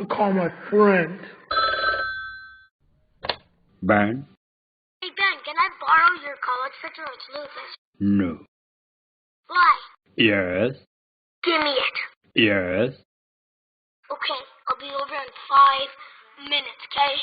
to call my friend. Ben? Hey Ben, can I borrow your college picture? It's Lucas. No. Why? Yes. Give me it. Yes. Okay, I'll be over in 5 minutes, okay?